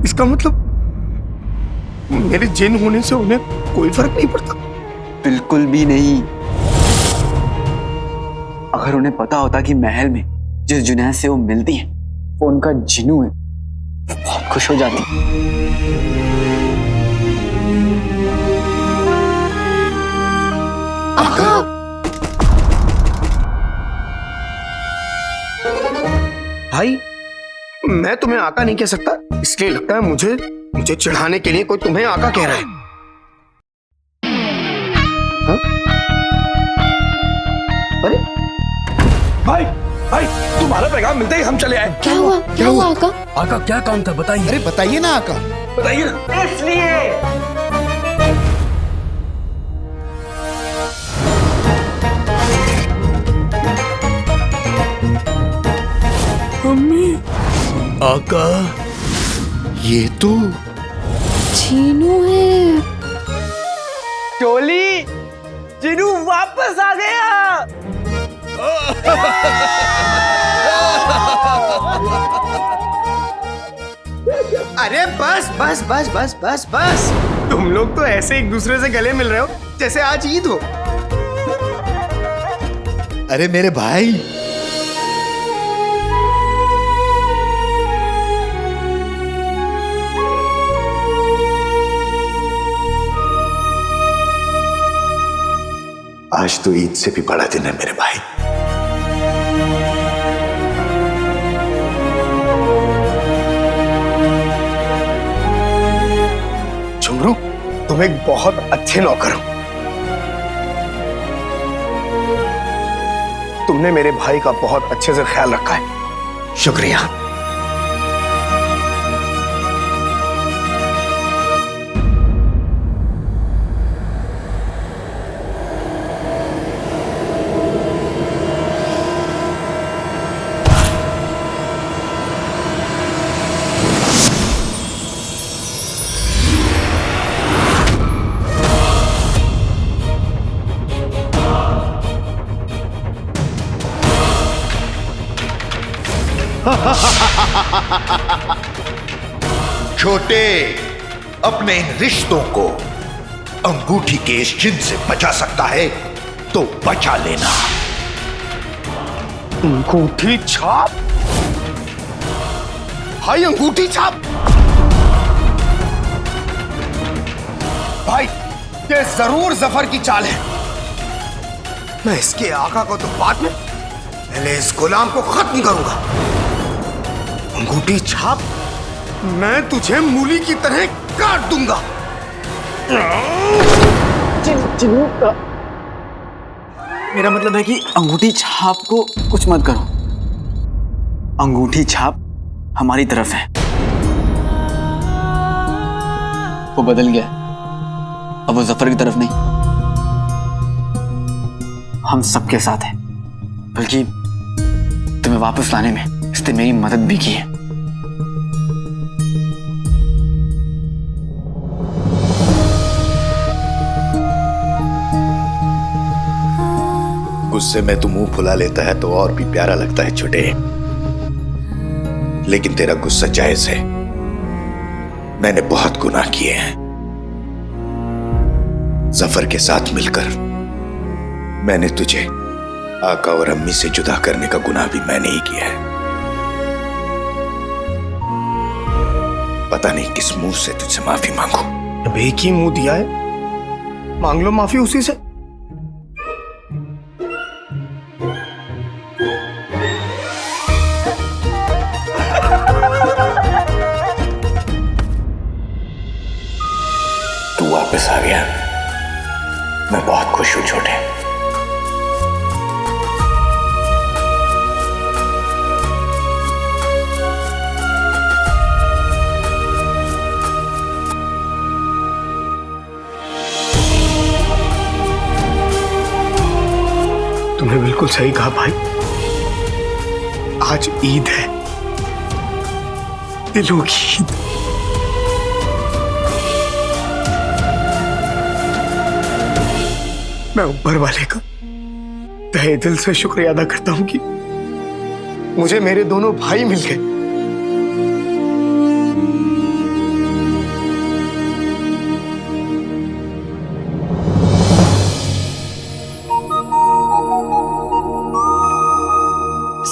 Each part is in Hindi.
इसका मतलब मेरे जिन होने से उन्हें कोई फर्क नहीं पड़ता? बिल्कुल भी नहीं। अगर उन्हें पता होता कि महल में जिस जुनैद से वो मिलती है वो उनका जिन्नू है, वो बहुत खुश हो जाती। आका! भाई, मैं तुम्हें आका नहीं कह सकता, इसलिए लगता है मुझे चिढ़ाने के लिए कोई तुम्हें आका कह रहा है। हाँ? अरे भाई, तुम्हारा पैगाम मिलते ही हम चले आए। क्या हुआ आका? आका क्या काम था बताइए। अरे बताइए ना आका, बताइए ना। इसलिए मम्मी। आका, ये तो चीनू है। चोली, जिन्नू वापस आ गया। अरे बस बस बस बस बस बस, तुम लोग तो ऐसे एक दूसरे से गले मिल रहे हो जैसे आज ईद हो। अरे मेरे भाई, आज तो ईद से भी बड़ा दिन है मेरे भाई। झुमरू, तुम एक बहुत अच्छे नौकर हो। तुमने मेरे भाई का बहुत अच्छे से ख्याल रखा है, शुक्रिया। छोटे, अपने इन रिश्तों को अंगूठी के इस चिन्ह से बचा सकता है तो बचा लेना। अंगूठी छाप? भाई अंगूठी छाप? भाई ये जरूर जफर की चाल है। मैं इसके आका को तो बाद में, पहले इस गुलाम को खत्म करूंगा। अंगूठी छाप? मैं तुझे मूली की तरह काट दूंगा। मेरा मतलब है कि अंगूठी छाप को कुछ मत करो। अंगूठी छाप हमारी तरफ है। वो बदल गया, अब वो जफर की तरफ नहीं, हम सबके साथ है। बल्कि तुम्हें वापस लाने में इसने मेरी मदद भी की है। गुस्से में तू मुंह फुला लेता है तो और भी प्यारा लगता है छोटे, लेकिन तेरा गुस्सा जायज है। मैंने बहुत गुनाह किए हैं। जफर के साथ मिलकर मैंने तुझे आका और अम्मी से जुदा करने का गुनाह भी मैंने ही किया है। पता नहीं किस मुंह से तुझसे माफी मांगू। अब एक ही मुंह दिया है, मांग लो माफी उसी से। तू वापस आ गया, मैं बहुत खुश हूं छोटे। तुमने बिल्कुल सही कहा भाई, आज ईद है, दिलों की ईद। मैं ऊपर वाले का तहे दिल से शुक्रिया अदा करता हूं कि मुझे मेरे दोनों भाई मिल गए।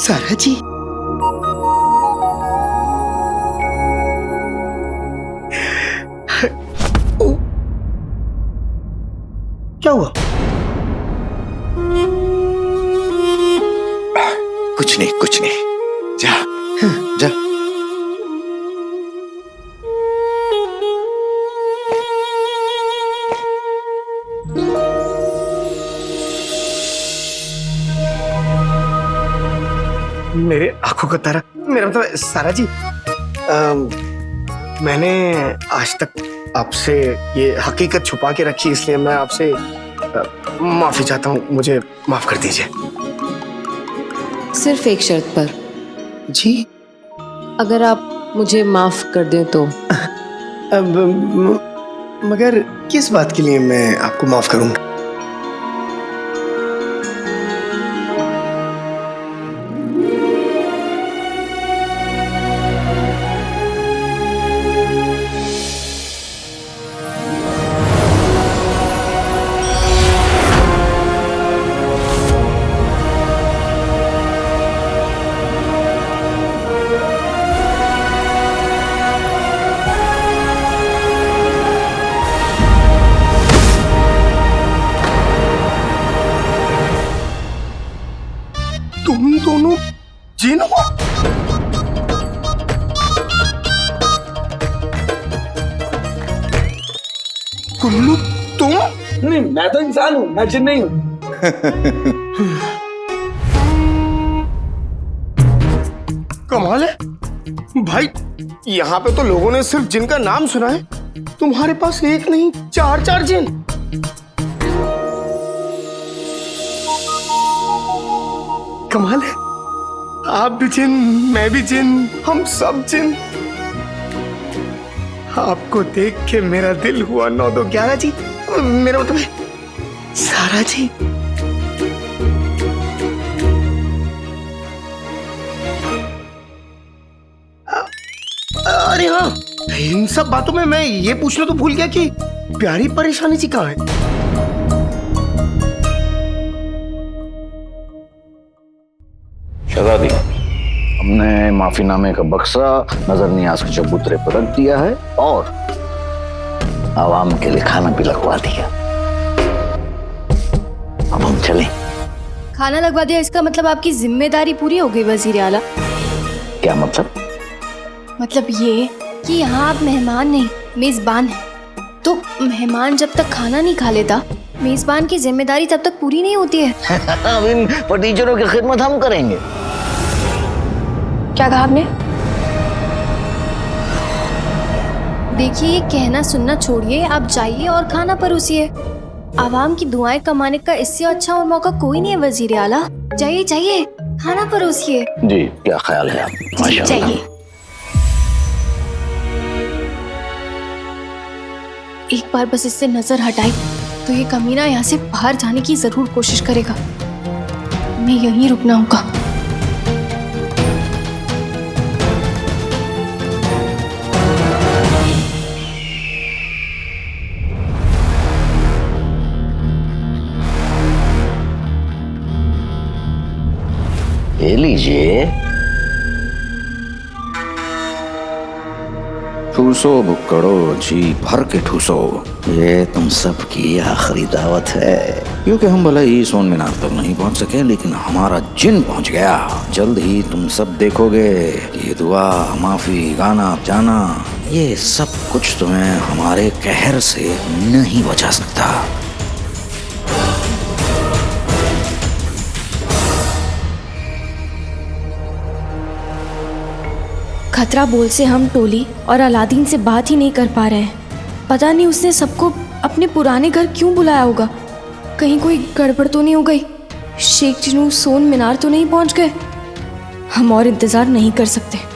सारा जी, क्या हुआ? कुछ नहीं, कुछ नहीं। जा जा। मेरे आंखों का तारा, मेरा मतलब सारा जी, मैंने आज तक आपसे ये हकीकत छुपा के रखी, इसलिए मैं आपसे माफी चाहता हूँ, मुझे माफ कर दीजिए। सिर्फ एक शर्त पर। जी? अगर आप मुझे माफ कर दें तो। अब मगर किस बात के लिए मैं आपको माफ करूंगा? तुम दोनों जिन हो? कुल्लू तुम? नहीं, मैं तो इंसान हूँ, मैं जिन नहीं हूँ। कमाल है भाई, यहाँ पे तो लोगों ने सिर्फ जिन का नाम सुना है, तुम्हारे पास एक नहीं चार चार जिन। कमाल है, आप भी जिन, मैं भी जिन, हम सब जिन। आपको देख के मेरा दिल हुआ 9-2-11 जी, मेरा मतलब है सारा जी। अरे हाँ, इन सब बातों में मैं ये पूछना तो भूल गया कि प्यारी परेशानी जी कहाँ है? शहजादी, हमने माफीनामे का बक्सा नजर नियाज के चबूतरे पर रख दिया है और आवाम के लिए खाना भी लगवा दिया। अब हम चलें। खाना लगवा दिया, इसका मतलब आपकी जिम्मेदारी पूरी हो गई वजीर आला। क्या मतलब? मतलब ये कि यहाँ आप मेहमान नहीं मेजबान हैं, तो मेहमान जब तक खाना नहीं खा लेता, मेजबान की जिम्मेदारी तब तक पूरी नहीं होती है। अब इन फटीचरों की खिदमत हम करेंगे। क्या कहा आपने? देखिए, ये कहना सुनना छोड़िए, आप जाइए और खाना परोसिए। आवाम की दुआएं कमाने का इससे अच्छा और मौका कोई नहीं है वजीर आला। जाइए जाइए, खाना परोसिए। जी, क्या ख्याल है आप? माशाअल्लाह। जाइए। एक बार बस इससे नजर हटाई तो ये कमीना यहाँ से बाहर जाने की जरूर कोशिश करेगा। मैं यहीं रुकना होगा। ले लीजिए। ठूसो बुक्कड़ो, जी भर के ठूसो। ये तुम सबकी आखिरी दावत है, क्योंकि हम भले ही सोन मीनार तक नहीं पहुंच सके, लेकिन हमारा जिन पहुंच गया। जल्द ही तुम सब देखोगे ये दुआ, माफी, गाना, जाना, ये सब कुछ तुम्हें हमारे कहर से नहीं बचा सकता। खतरा बोल से हम टोली और अलादीन से बात ही नहीं कर पा रहे हैं। पता नहीं उसने सबको अपने पुराने घर क्यों बुलाया होगा। कहीं कोई गड़बड़ तो नहीं हो गई? शेख जिनू सोन मीनार तो नहीं पहुंच गए? हम और इंतजार नहीं कर सकते।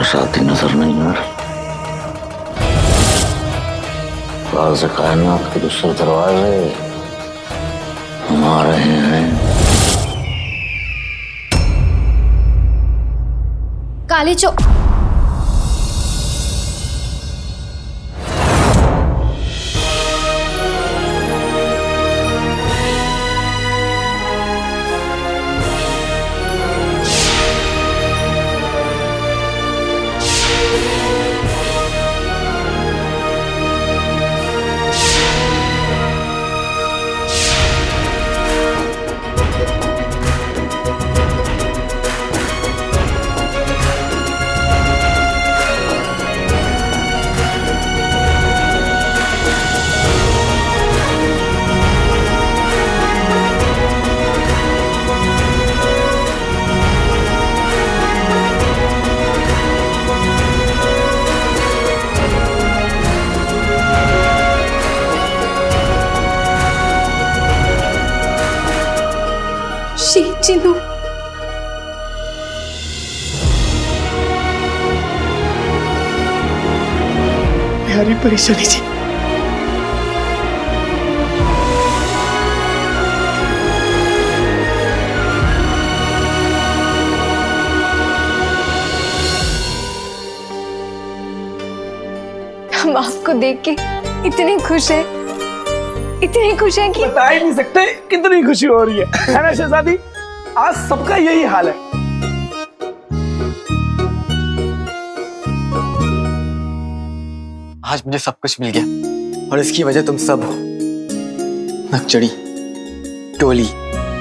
साथी नजर नहीं आ रहा। राज़ कायनात के दूसरे दरवाजे हम आ रहे हैं। काले चो चिन्नू। प्यारी परेशानी जी। हम आपको देख के इतने खुश हैं कि बता ही नहीं सकते कितनी खुशी हो रही है ना शहजादी? आज सबका यही हाल है। आज मुझे सब कुछ मिल गया और इसकी वजह तुम सब हो। नकचड़ी, टोली,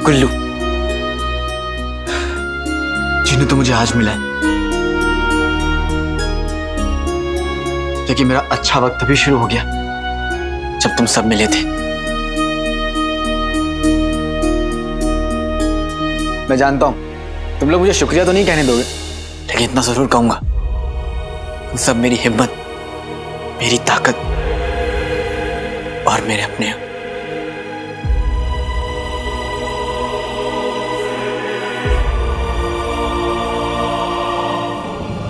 गुल्लू। जिन्हें तो मुझे आज मिला है, लेकिन मेरा अच्छा वक्त तभी शुरू हो गया जब तुम सब मिले थे। मैं जानता हूं तुम लोग मुझे शुक्रिया तो नहीं कहने दोगे, लेकिन इतना जरूर कहूंगा, तुम सब मेरी हिम्मत, मेरी ताकत और मेरे अपने हो।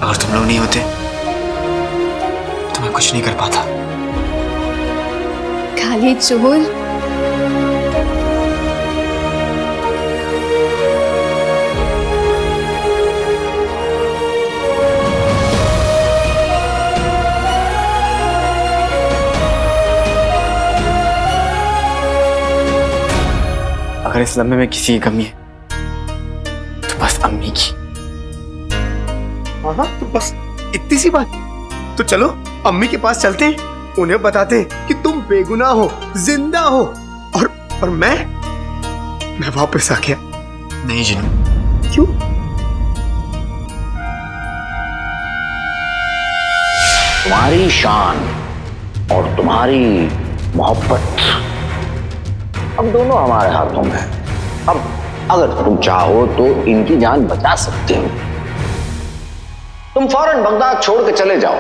अगर तुम लोग नहीं होते तो मैं कुछ नहीं कर पाता। काले चोर। अगर इस लम्हे में किसी की कमी है तो बस अम्मी की। हाँ तो बस इतनी सी बात। तो चलो अम्मी के पास चलते हैं, उन्हें बताते हैं कि तुम बेगुनाह हो, जिंदा हो, और मैं वापस आ गया। नहीं जिन्नू। क्यों? तुम्हारी शान और तुम्हारी मोहब्बत अब दोनों हमारे हाथों में है। अब अगर तुम चाहो तो इनकी जान बचा सकते हो। तुम फौरन बगदाद छोड़ के चले जाओ।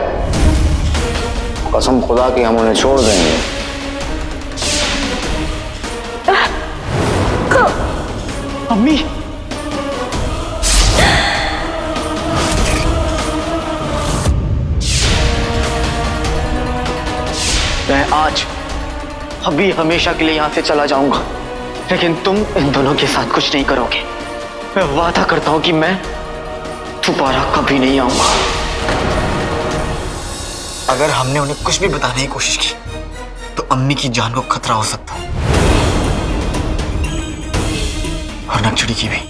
कसम खुदा की हम उन्हें छोड़ देंगे। अम्मी। मैं आज अभी हमेशा के लिए यहां से चला जाऊंगा, लेकिन तुम इन दोनों के साथ कुछ नहीं करोगे। मैं वादा करता हूं कि मैं दोबारा कभी नहीं आऊंगा। अगर हमने उन्हें कुछ भी बताने की कोशिश की तो अम्मी की जान को खतरा हो सकता है, और नकचड़ी की भी।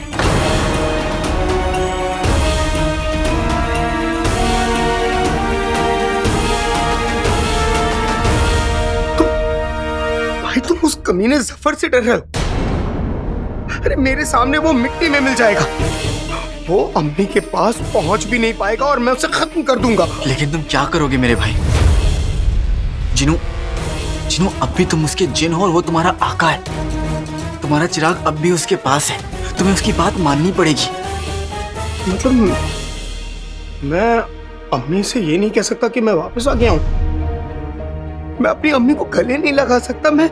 भाई तुम उस कमीने जफर से डर रहे हो? अरे मेरे सामने वो मिट्टी में मिल जाएगा, वो अम्मी के पास पहुंच भी नहीं पाएगा और मैं उसे खत्म कर दूंगा। लेकिन तुम क्या करोगे मेरे भाई? जिन्नू, अब भी तुम उसके जिन हो और वो तुम्हारा आका है। तुम्हारा चिराग अब भी उसके पास है, तुम्हें उसकी बात माननी पड़ेगी। मतलब मैं अम्मी से ये नहीं कह सकता कि मैं वापस आ गया हूं। मैं अपनी अम्मी को गले नहीं लगा सकता। मैं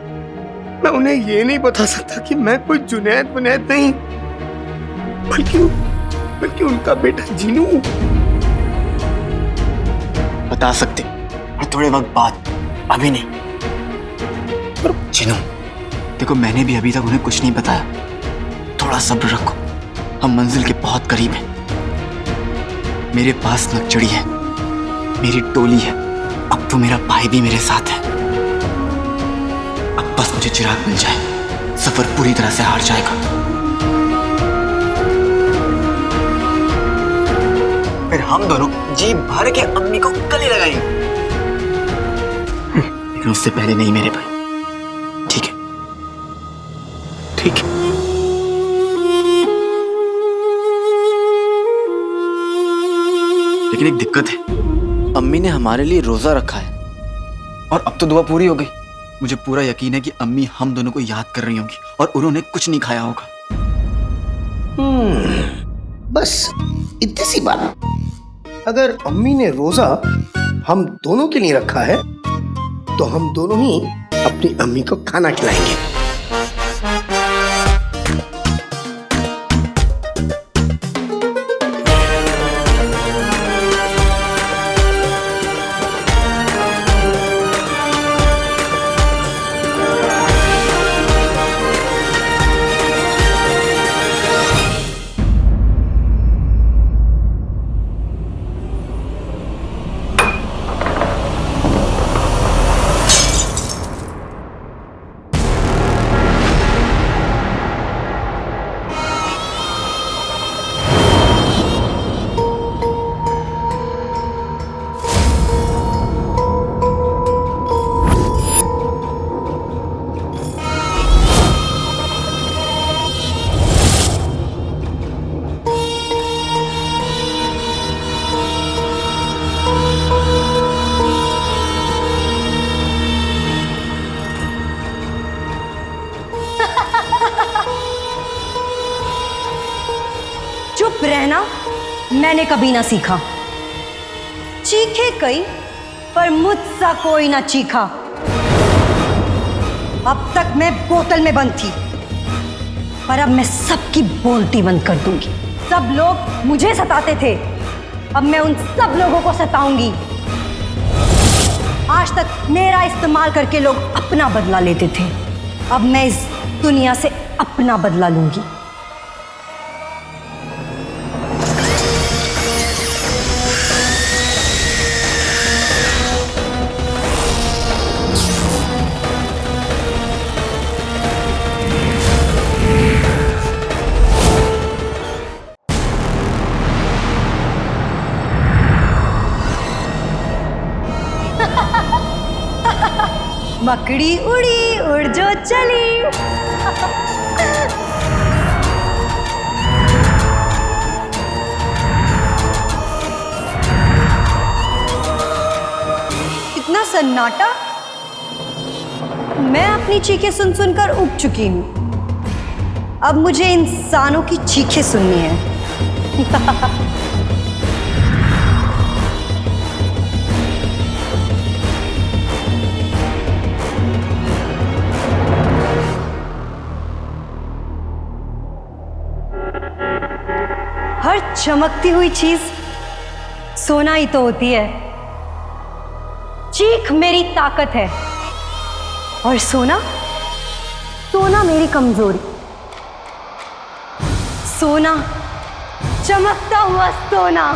उन्हें ये नहीं बता सकता कि मैं कोई जुनैद नहीं, बल्कि उनका बेटा जिन्नू। बता सकते, और थोड़े वक्त बाद, अभी नहीं। जिन्नू, देखो मैंने भी अभी तक उन्हें कुछ नहीं बताया। थोड़ा सब्र रखो, हम मंजिल के बहुत करीब हैं। मेरे पास नकचड़ी है, मेरी टोली है, अब तो मेरा भाई भी मेरे साथ है। अब बस मुझे चिराग मिल जाए, सफर पूरी तरह से हार जाएगा। फिर हम दोनों जी भर के अम्मी को गले लगाएंगे। लेकिन उससे पहले नहीं मेरे भाई, ठीक है? ठीक है। लेकिन एक दिक्कत है, अम्मी ने हमारे लिए रोजा रखा है और अब तो दुआ पूरी हो गई। मुझे पूरा यकीन है कि अम्मी हम दोनों को याद कर रही होंगी और उन्होंने कुछ नहीं खाया होगा। बस इतनी सी बात। अगर अम्मी ने रोजा हम दोनों के लिए रखा है तो हम दोनों ही अपनी अम्मी को खाना खिलाएंगे। चुप रहना मैंने कभी ना सीखा। चीखे कई पर मुझसा कोई ना चीखा। अब तक मैं बोतल में बंद थी, पर अब मैं सबकी बोलती बंद कर दूंगी। सब लोग मुझे सताते थे, अब मैं उन सब लोगों को सताऊंगी। आज तक मेरा इस्तेमाल करके लोग अपना बदला लेते थे, अब मैं इस दुनिया से अपना बदला लूंगी। मकड़ी उड़ी उड़ जो चली। इतना सन्नाटा। मैं अपनी चीखें सुन सुनकर उब चुकी हूं, अब मुझे इंसानों की चीखें सुननी है। हर चमकती हुई चीज सोना ही तो होती है। चीख मेरी ताकत है और सोना सोना मेरी कमजोरी। सोना, चमकता हुआ सोना।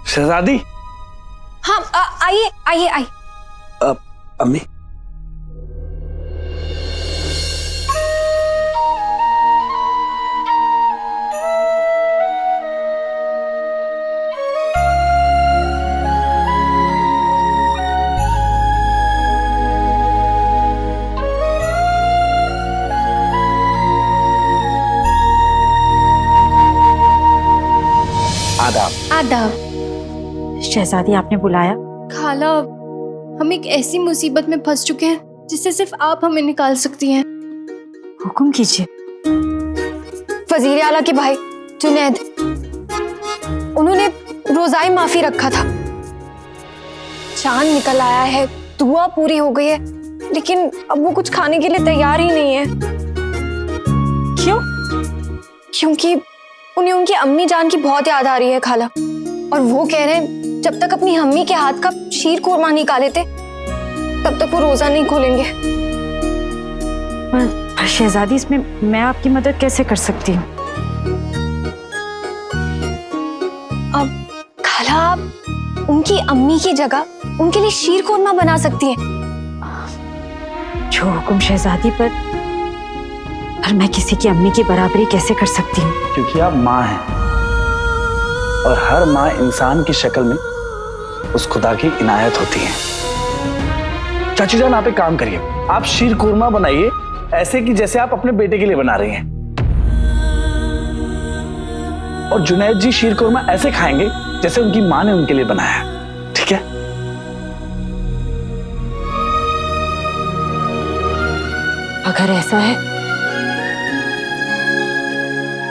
शहजादी। हाँ, आइए आइए आइए। अम्मी, आदाब। आदाब। शहजादी आपने बुलाया? खाला, हम एक ऐसी मुसीबत में फंस चुके हैं जिससे सिर्फ आप हमें निकाल सकती हैं। हुक्म कीजिए। वजीर आला के भाई जुनैद, उन्होंने रोजाई माफी रखा था। चांद निकल आया है, दुआ पूरी हो गई है, लेकिन अब वो कुछ खाने के लिए तैयार ही नहीं है। क्यों? क्योंकि उन्हें उनकी अम्मी जान की बहुत याद आ रही है खाला, और वो कह रहे हैं जब तक अपनी अम्मी के हाथ का शीर कोरमा नहीं खा लेते तब तक वो रोजा नहीं खोलेंगे। पर शहजादी, इसमें मैं आपकी मदद कैसे कर सकती हूँ? अब खाला, आप उनकी अम्मी की जगह उनके लिए शीर कोरमा बना सकती हैं। जो हुक्म शहजादी, पर मैं किसी की अम्मी की बराबरी कैसे कर सकती हूँ? क्योंकि आप माँ हैं और हर माँ इंसान की शक्ल में उस खुदा की इनायत होती है। चाची जान, आप एक काम करिए, आप शीर कोरमा बनाइए ऐसे कि जैसे आप अपने बेटे के लिए बना रही हैं, और जुनैद जी शीर कोरमा ऐसे खाएंगे जैसे उनकी माँ ने उनके लिए बनाया। ठीक है? अगर ऐसा है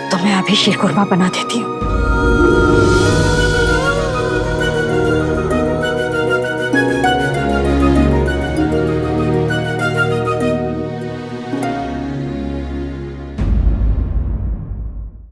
तो मैं अभी शीर कोरमा बना देती हूँ।